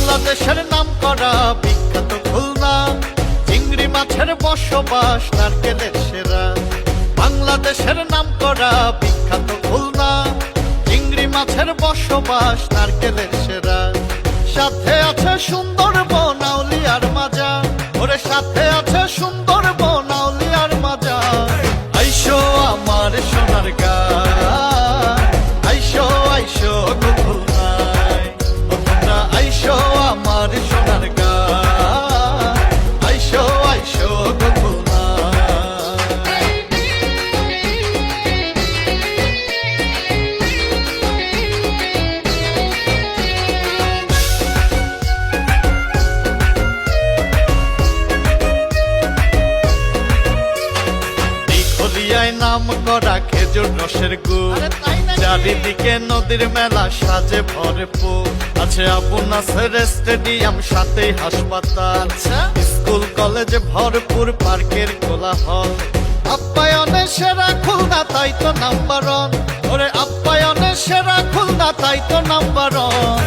বাংলাদেশের নাম করা বিখ্যাত খুলনা, চিংড়ি মাছের বসবাস নারকেলের সেরা। বাংলাদেশের নাম করা বিখ্যাত খুলনা, চিংড়ি মাছের বসবাস নারকেলের সেরা। সাথে আছে সুন্দরবন আউলিয়ার মাজা, ওরে সাথে আছে সুন্দরবন আউলিয়ার মাজা। আইসো আমার সোনার গাঁ, আইসো আইসো গো খুলনায়, ও তোমরা আইসো আমার সোনার গাঁ, আইসো আইসো গো খুলনায়। দিঘলিয়ায় নাম করা খেজুর রসের গুড়, চারিদিকে নদীর মেলা সাজে ভরপুর। আছে আবু নাসের স্টেডিয়াম, সাথেই হাসপাতাল, স্কুল কলেজ ভরপুর, পার্কের কোলাহল। আপ্যায়নে সেরা খুলনা তাই তো নাম্বার ওয়ান, ওরে আপ্যায়নে সেরা খুলনা তাই তো নাম্বার ওয়ান।